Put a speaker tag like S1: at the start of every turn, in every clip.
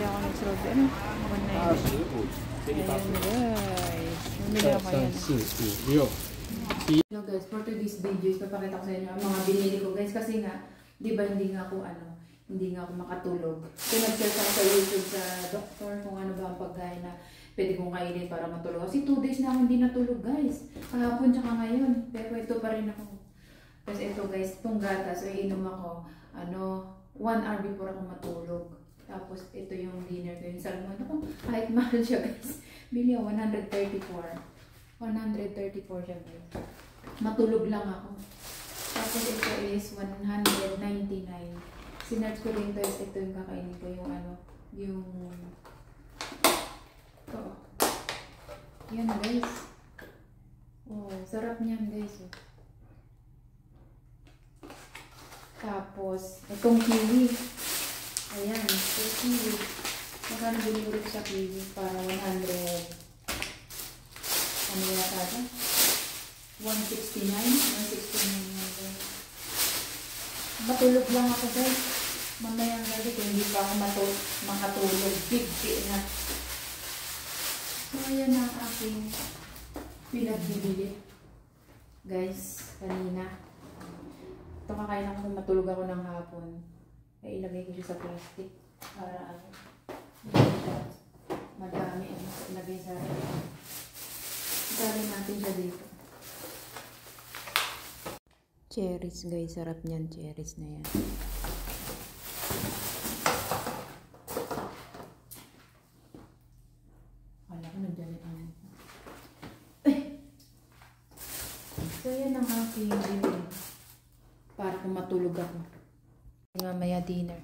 S1: bumili ako ng strawberry. Ano? 190. Ayan guys. Bumili ako yan. Hello guys, for today's video, ipapakita ko sa inyo ang mga binili ko guys. Kasi nga, di ba hindi nga ako makatulog. So nag-search ako sa YouTube sa doctor kung ano ba ang pagkain na pwede kong kainin para matulog. Kasi 2 days na ako hindi natulog guys. Kahapon tsaka ngayon. Pero ito pa rin ako. Tapos ito guys, itong gatas. So iinom ako 1 hour before ako matulog. Tapos ito yung dinner ko, yung salmon. Ako, kahit mahal siya guys. Bili ako 134. 134 siya guys. Matulog lang ako. Tapos ito is 199. Sinerch ko rin guys, ito yung kakainin ko, yung ito. Yan guys. Oh, sarap niyan guys. Oh. Tapos, itong kiwi. Ayan, ito kiwi. Magkano binili ko sa kiwi para 100. Ano yata ito? 169. 169 yan guys. Matulog lang ako guys. Mamayang gabi kung hindi pa ako makatulog. Bigti na. So, ayan ang aking pinagbibili. Guys, kanina. Ito kakain ako kung matulog ako ng hapon. Kaya ilagay ko siya sa plastic. Para madami ang ilagay sa isali natin siya dito. Cherries guys, sarap niyan. Cherries na yan. Wala ko nagdali ang so yan ang aking bibili para kung matulog ako. Mamaya dinner.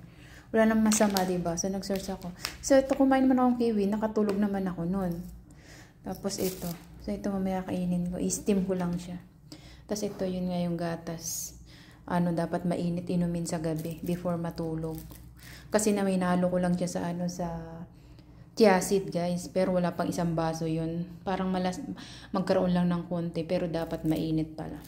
S1: Wala nang masama, diba? So nag-search ako. So ito, kumain naman akong kiwi. Nakatulog naman ako nun. Tapos ito. So ito mamaya kainin ko. I-steam ko lang siya. Tapos ito yun nga yung gatas. Dapat mainit inumin sa gabi before matulog. Kasi na may nalo ko lang siya sa sa chia seed guys. Pero wala pang isang baso yun. Parang magkaroon lang ng konti. Pero dapat mainit pala.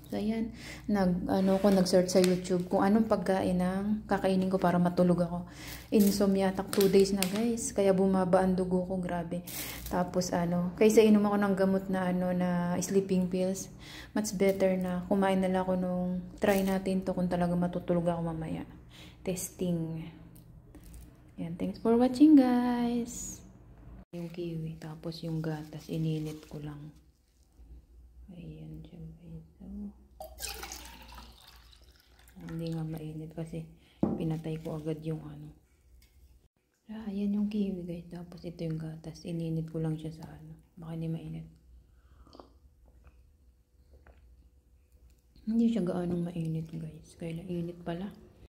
S1: So ayan, nag-search sa YouTube kung anong pagkain ang kakainin ko para matulog ako. Insomnia, 2 days na guys. Kaya bumaba ang dugo ko, grabe. Tapos kaysa inom ako ng gamot na na sleeping pills, much better na kumain na lang ako nung try natin to kung talaga matutulog ako mamaya. Testing. Ayan, thanks for watching guys. Yung kiwi, tapos yung gatas, ininit ko lang. Ayan siya guys. Hindi nga mainit kasi pinatay ko agad yung ayan yung kiwi guys. Tapos ito yung gatas. Ininit ko lang siya sa baka hindi mainit. Hindi siya gaanong mainit guys. Kaya init pala.